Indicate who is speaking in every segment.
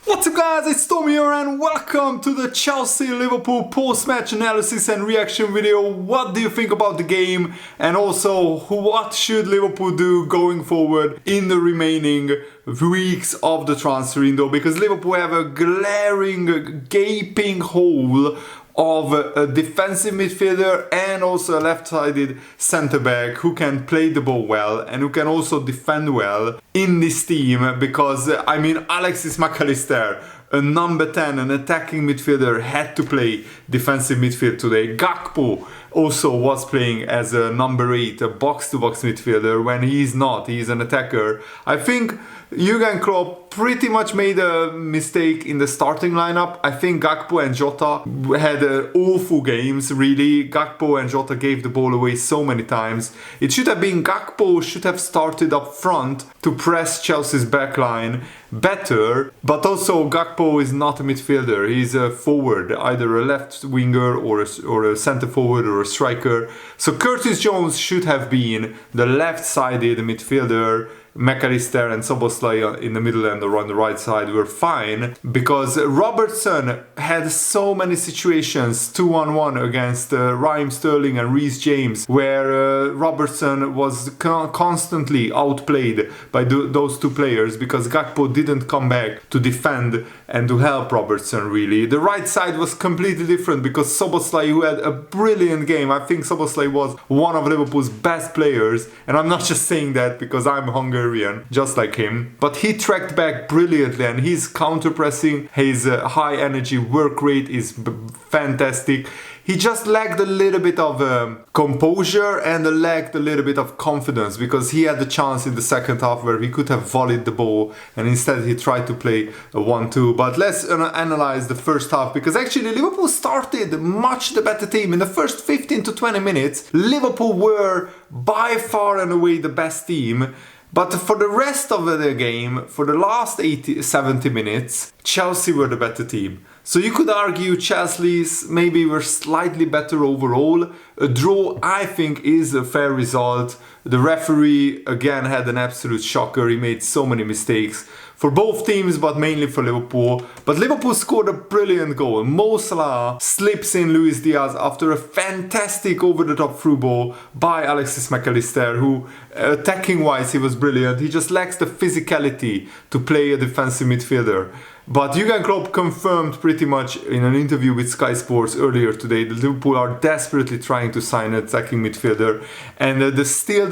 Speaker 1: What's up guys, it's Tom here and welcome to the Chelsea-Liverpool post-match analysis and reaction video. What do you think about the game? And also, what should Liverpool do going forward in the remaining weeks of the transfer window? Because Liverpool have a glaring, gaping hole of a defensive midfielder and also a left-sided centre-back who can play the ball well and who can also defend well in this team, because Alexis McAllister, a number 10, an attacking midfielder, had to play defensive midfield today. Gakpo also was playing as a number 8, a box-to-box midfielder, when he's not, he's an attacker. I think Jurgen Klopp pretty much made a mistake in the starting lineup. I think Gakpo and Jota had awful games, really. Gakpo and Jota gave the ball away so many times. It should have been Gakpo should have started up front to press Chelsea's backline better, but also Gakpo is not a midfielder. He's a forward, either a left winger or a centre forward or a striker. So Curtis Jones should have been the left-sided midfielder. McAllister and Szoboszlai in the middle and on the right side were fine, because Robertson had so many situations 2-on-1 against Raheem Sterling and Reece James, where Robertson was constantly outplayed by those two players, because Gakpo didn't come back to defend and to help Robertson really. The right side was completely different, because Szoboszlai, who had a brilliant game, I think Szoboszlai was one of Liverpool's best players, and I'm not just saying that because I'm Hungarian just like him, but he tracked back brilliantly, and his counter-pressing, his high energy work rate is fantastic. He just lacked a little bit of composure and lacked a little bit of confidence, because he had the chance in the second half where he could have volleyed the ball, and instead he tried to play a 1-2. But let's analyze the first half, because actually Liverpool started much the better team. In the first 15 to 20 minutes, Liverpool were by far and away the best team. But for the rest of the game, for the last 70 minutes, Chelsea were the better team. So you could argue Chelsea's maybe were slightly better overall. A draw, I think, is a fair result. The referee, again, had an absolute shocker. He made so many mistakes for both teams, but mainly for Liverpool. But Liverpool scored a brilliant goal. Mo Salah slips in Luis Diaz after a fantastic over-the-top through ball by Alexis McAllister, who, attacking-wise, he was brilliant. He just lacks the physicality to play a defensive midfielder. But Jurgen Klopp confirmed pretty much in an interview with Sky Sports earlier today that Liverpool are desperately trying to sign an attacking midfielder, and the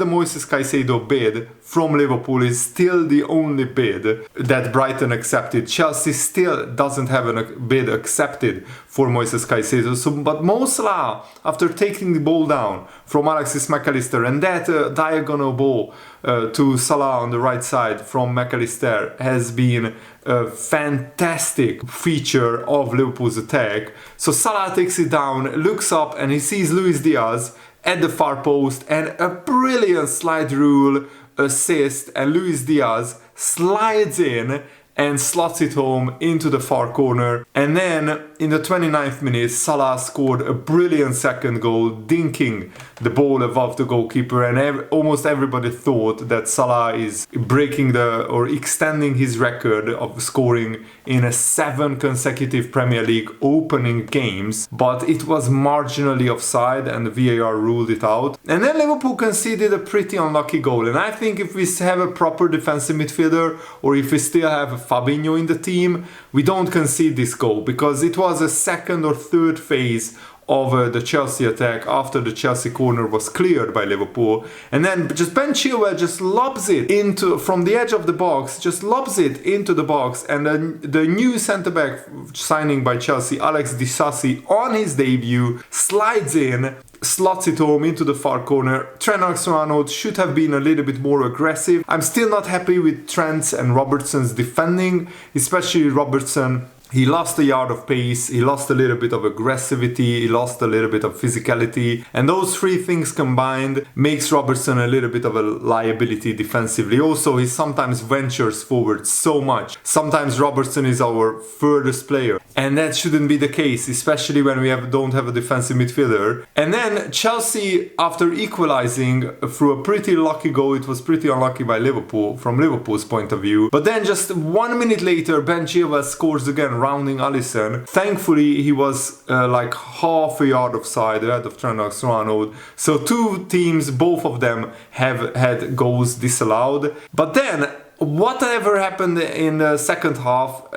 Speaker 1: Moises Caicedo bid from Liverpool is still the only bid that Brighton accepted. Chelsea still doesn't have a bid accepted for Moises Caicedo. But Mo Salah, after taking the ball down from Alexis McAllister, and that diagonal ball to Salah on the right side from McAllister has been a fantastic feature of Liverpool's attack. So Salah takes it down, looks up, and he sees Luis Diaz at the far post, and a brilliant slide rule assist, and Luis Diaz slides in and slots it home into the far corner. And then in the 29th minute, Salah scored a brilliant second goal, dinking the ball above the goalkeeper, and almost everybody thought that Salah is breaking or extending his record of scoring in 7 consecutive Premier League opening games, but it was marginally offside and the VAR ruled it out. And then Liverpool conceded a pretty unlucky goal, and I think if we have a proper defensive midfielder, or if we still have Fabinho in the team, we don't concede this goal, because it was a second or third phase of the Chelsea attack after the Chelsea corner was cleared by Liverpool, and then just Ben Chilwell just lobs it into from the edge of the box, just lobs it into the box, and then the new centre-back signing by Chelsea, Alex Disasi, on his debut, slides in, slots it home into the far corner. Trent Alexander-Arnold should have been a little bit more aggressive. I'm still not happy with Trent's and Robertson's defending, especially Robertson. He lost a yard of pace, he lost a little bit of aggressivity, he lost a little bit of physicality, and those three things combined makes Robertson a little bit of a liability defensively. Also, he sometimes ventures forward so much. Sometimes Robertson is our furthest player, and that shouldn't be the case, especially when we don't have a defensive midfielder. And then Chelsea, after equalizing through a pretty lucky goal, it was pretty unlucky by Liverpool, from Liverpool's point of view. But then just 1 minute later, Ben Chilwell scores again, rounding Alisson. Thankfully, he was like half a yard offside ahead of Trent Alexander-Arnold. So two teams, both of them have had goals disallowed. But then, whatever happened in the second half,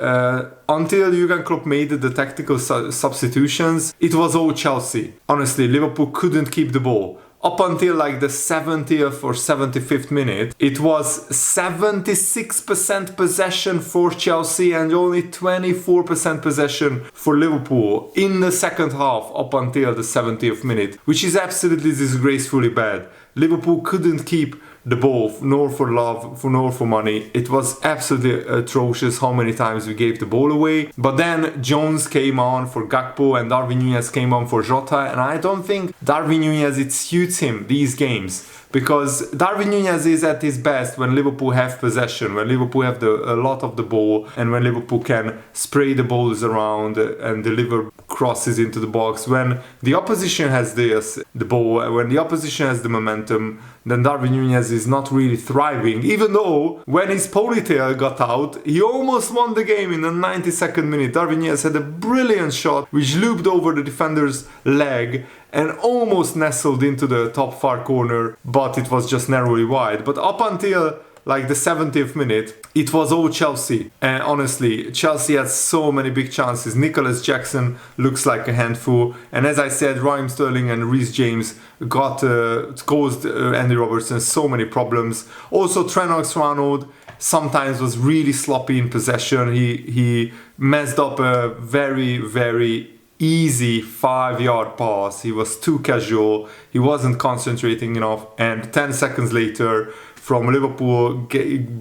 Speaker 1: until Jurgen Klopp made the tactical substitutions, it was all Chelsea. Honestly, Liverpool couldn't keep the ball. Up until like the 70th or 75th minute, it was 76% possession for Chelsea and only 24% possession for Liverpool in the second half up until the 70th minute, which is absolutely disgracefully bad. Liverpool couldn't keep the ball, nor for love, nor for money. It was absolutely atrocious how many times we gave the ball away. But then Jones came on for Gakpo and Darwin Núñez came on for Jota, and I don't think Darwin Núñez, it suits him these games. Because Darwin Núñez is at his best when Liverpool have possession, when Liverpool have a lot of the ball, and when Liverpool can spray the balls around and deliver crosses into the box. When the opposition has the ball, when the opposition has the momentum, then Darwin Núñez is not really thriving. Even though when his ponytail got out, he almost won the game in the 92nd minute. Darwin Núñez had a brilliant shot which looped over the defender's leg and almost nestled into the top far corner, but it was just narrowly wide. But up until like the 70th minute, it was all Chelsea. And honestly, Chelsea had so many big chances. Nicholas Jackson looks like a handful. And as I said, Raheem Sterling and Reece James caused Andy Robertson so many problems. Also, Trent Alexander-Arnold sometimes was really sloppy in possession. He messed up a very, very easy 5-yard pass. He was too casual. He wasn't concentrating enough. And 10 seconds later, from Liverpool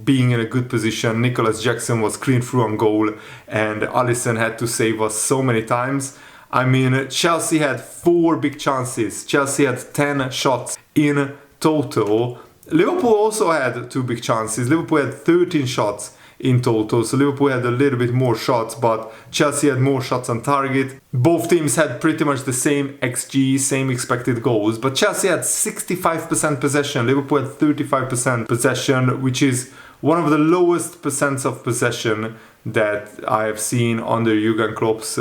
Speaker 1: being in a good position, Nicholas Jackson was clean through on goal and Alisson had to save us so many times. I mean, Chelsea had 4 big chances. Chelsea had 10 shots in total. Liverpool also had 2 big chances. Liverpool had 13 shots in total, so Liverpool had a little bit more shots, but Chelsea had more shots on target. Both teams had pretty much the same XG, same expected goals, but Chelsea had 65% possession, Liverpool had 35% possession, which is one of the lowest percents of possession that I have seen under Jurgen Klopp's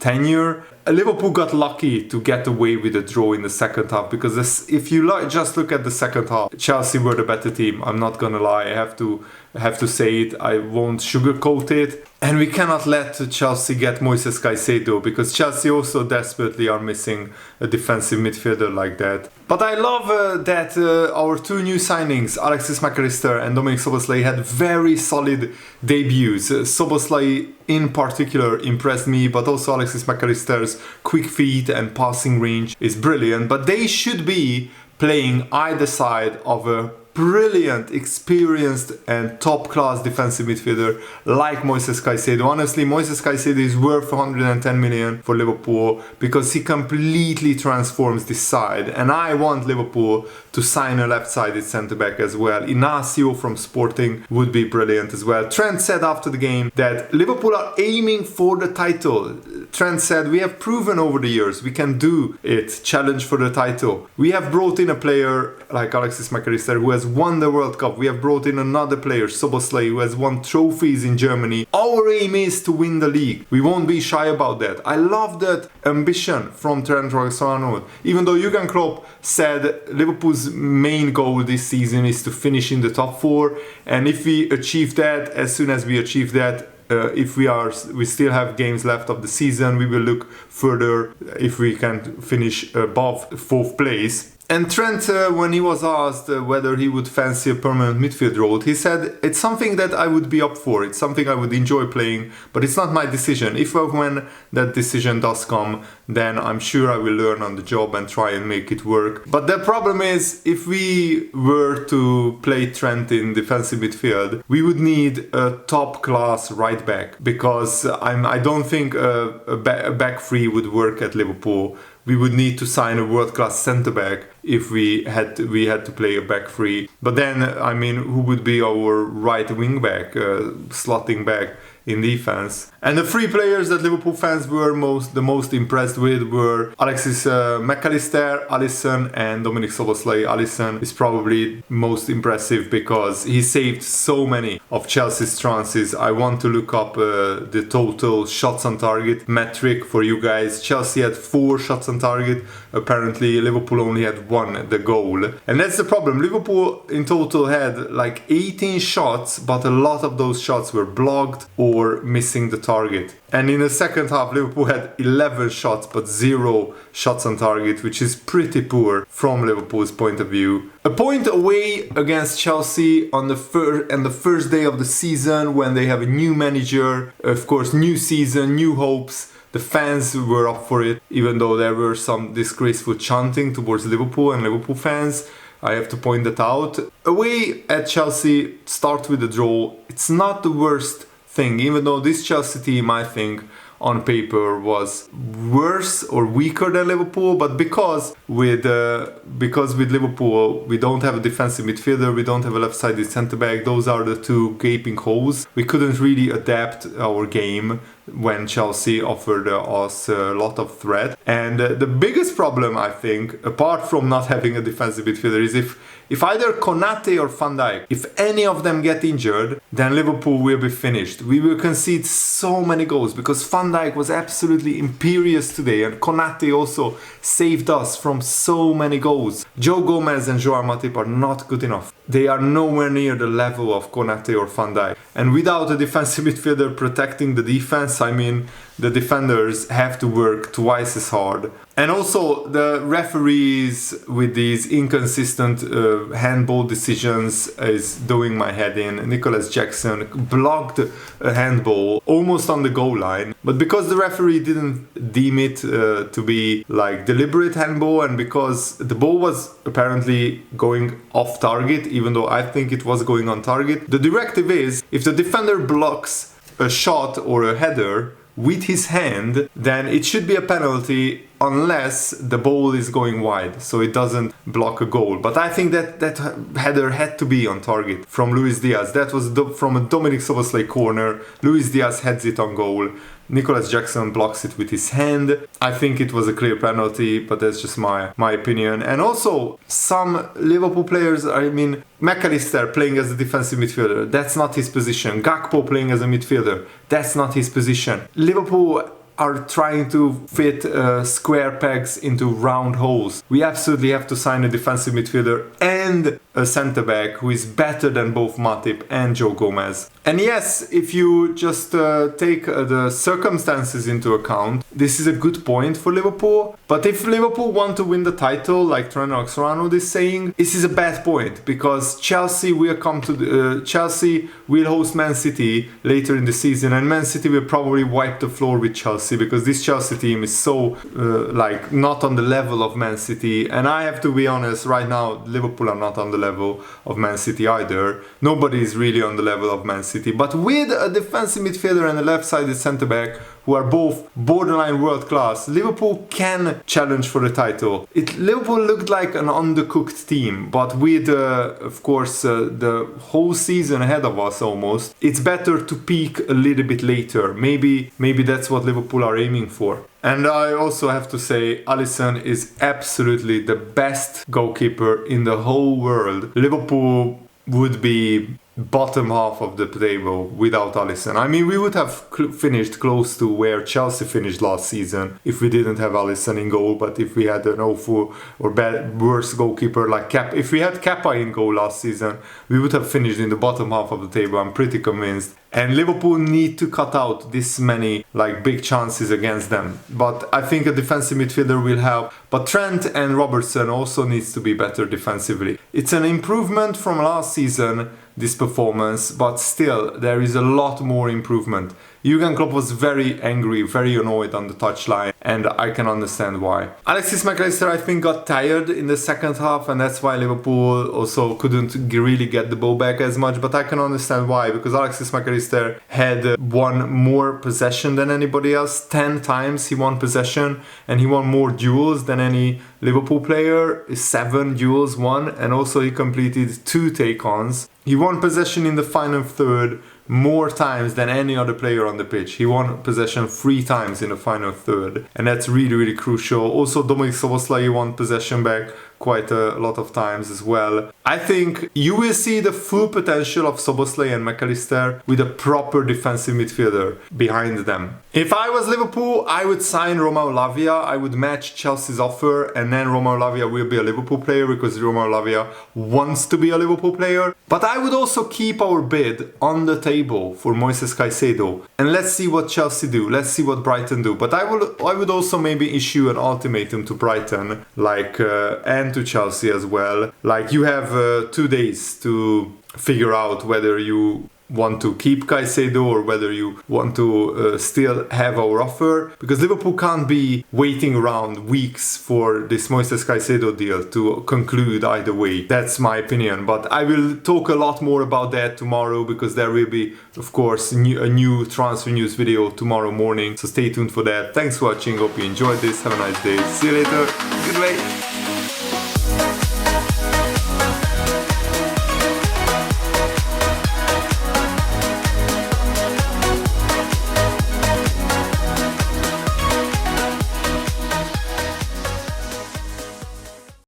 Speaker 1: tenure. Liverpool got lucky to get away with a draw in the second half, because if you just look at the second half, Chelsea were the better team. I'm not gonna lie, I have to say it, I won't sugarcoat it. And we cannot let Chelsea get Moises Caicedo, because Chelsea also desperately are missing a defensive midfielder like that. But I love that our 2 new signings, Alexis Mac Allister and Dominic Szoboszlai, had very solid debuts. Szoboszlai in particular impressed me, but also Alexis Mac Allister's quick feet and passing range is brilliant. But they should be playing either side of a brilliant, experienced and top-class defensive midfielder like Moises Caicedo. Honestly, Moises Caicedo is worth 110 million for Liverpool because he completely transforms this side. And I want Liverpool to sign a left-sided centre-back as well. Inacio from Sporting would be brilliant as well. Trent said after the game that Liverpool are aiming for the title. Trent said, we have proven over the years we can do it, challenge for the title. We have brought in a player like Alexis Mac Allister who has won the World Cup. We have brought in another player, Szoboszlai, who has won trophies in Germany. Our aim is to win the league. We won't be shy about that. I love that ambition from Trent Alexander-Arnold. Even though Jurgen Klopp said Liverpool's main goal this season is to finish in the top 4, and if we achieve that, as soon as we achieve that, if we still have games left of the season, we will look further if we can finish above 4th place. And Trent, when he was asked whether he would fancy a permanent midfield role, he said, it's something that I would be up for. It's something I would enjoy playing, but it's not my decision. If or when that decision does come, then I'm sure I will learn on the job and try and make it work. But the problem is, if we were to play Trent in defensive midfield, we would need a top-class right back, because I don't think a back three would work at Liverpool. We would need to sign a world-class centre-back if we had to play a back three. But then, I mean, who would be our right wing-back, slotting back in defense? And the three players that Liverpool fans were the most impressed with were Alexis McAllister, Alisson and Dominic Szoboszlai. Alisson is probably most impressive because he saved so many of Chelsea's chances. I want to look up the total shots on target metric for you guys. Chelsea had 4 shots on target. Apparently Liverpool only had 1, the goal. And that's the problem. Liverpool in total had like 18 shots, but a lot of those shots were blocked or missing the target. And in the second half, Liverpool had 11 shots but 0 shots on target, which is pretty poor from Liverpool's point of view. A point away against Chelsea on the first day of the season, when they have a new manager, of course, new season, new hopes. The fans were up for it, even though there were some disgraceful chanting towards Liverpool and Liverpool fans. I have to point that out. Away at Chelsea, start with a draw. It's not the worst thing, even though this Chelsea team, I think, on paper was worse or weaker than Liverpool, but because with Liverpool we don't have a defensive midfielder, we don't have a left-sided centre-back, those are the 2 gaping holes. We couldn't really adapt our game when Chelsea offered us a lot of threat. And the biggest problem, I think, apart from not having a defensive midfielder, is if either Konate or Van Dijk, if any of them get injured, then Liverpool will be finished. We will concede so many goals because Van Dijk was absolutely imperious today, and Konate also saved us from so many goals. Joe Gomez and Joao Matip are not good enough. They are nowhere near the level of Konate or Van Dijk. And without a defensive midfielder protecting the defense, I mean, the defenders have to work twice as hard. And also the referees with these inconsistent handball decisions is doing my head in. Nicholas Jackson blocked a handball almost on the goal line, but because the referee didn't deem it to be like deliberate handball, and because the ball was apparently going off target, even though I think it was going on target, the directive is if the defender blocks a shot or a header with his hand, then it should be a penalty unless the ball is going wide, so it doesn't block a goal. But I think that header had to be on target from Luis Diaz. That was from a Dominic Szoboszlai corner. Luis Diaz heads it on goal. Nicholas Jackson blocks it with his hand. I think it was a clear penalty, but that's just my opinion. And also, some Liverpool players, I mean, McAllister playing as a defensive midfielder, that's not his position. Gakpo playing as a midfielder, that's not his position. Liverpool are trying to fit square pegs into round holes. We absolutely have to sign a defensive midfielder and a centre-back who is better than both Matip and Joe Gomez. And yes, if you just take the circumstances into account, this is a good point for Liverpool. But if Liverpool want to win the title, like Trent Alexander-Arnold is saying, this is a bad point, because Chelsea will host Man City later in the season, and Man City will probably wipe the floor with Chelsea, because this Chelsea team is so not on the level of Man City. And I have to be honest, right now Liverpool are not on the level of Man City either. Nobody is really on the level of Man City. But with a defensive midfielder and a left-sided centre-back who are both borderline world class, Liverpool can challenge for the title. Liverpool looked like an undercooked team, but with of course the whole season ahead of us almost, it's better to peak a little bit later. Maybe that's what Liverpool are aiming for. And I also have to say, Alisson is absolutely the best goalkeeper in the whole world. Liverpool would be bottom half of the table without Alisson. I mean, we would have finished close to where Chelsea finished last season if we didn't have Alisson in goal. But if we had an awful or worse goalkeeper like if we had Kepa in goal last season, we would have finished in the bottom half of the table, I'm pretty convinced. And Liverpool need to cut out this many like big chances against them. But I think a defensive midfielder will help. But Trent and Robertson also needs to be better defensively. It's an improvement from last season, this performance, but still there is a lot more improvement. Jurgen Klopp was very angry, very annoyed on the touchline, and I can understand why. Alexis Mac Allister, I think, got tired in the second half, and that's why Liverpool also couldn't really get the ball back as much, but I can understand why, because Alexis Mac Allister had won more possession than anybody else. 10 times he won possession, and he won more duels than any Liverpool player. 7 duels won, and also he completed 2 take-ons. He won possession in the final third more times than any other player on the pitch. He won possession 3 times in the final third, and that's really, really crucial. Also, Dominik Szoboszlai won possession back quite a lot of times as well. I think you will see the full potential of Szoboszlai and Mac Allister with a proper defensive midfielder behind them. If I was Liverpool, I would sign Romeo Lavia. I would match Chelsea's offer, and then Romeo Lavia will be a Liverpool player because Romeo Lavia wants to be a Liverpool player. But I would also keep our bid on the table for Moises Caicedo, and let's see what Chelsea do. Let's see what Brighton do. But I would also maybe issue an ultimatum to Brighton, and to Chelsea as well. Like, you have 2 days to figure out whether you want to keep Caicedo or whether you want to still have our offer, because Liverpool can't be waiting around weeks for this Moises Caicedo deal to conclude either way. That's my opinion, but I will talk a lot more about that tomorrow, because there will be, of course, a new transfer news video tomorrow morning, so stay tuned for that. Thanks for watching, hope you enjoyed this, have a nice day, see you later, goodbye.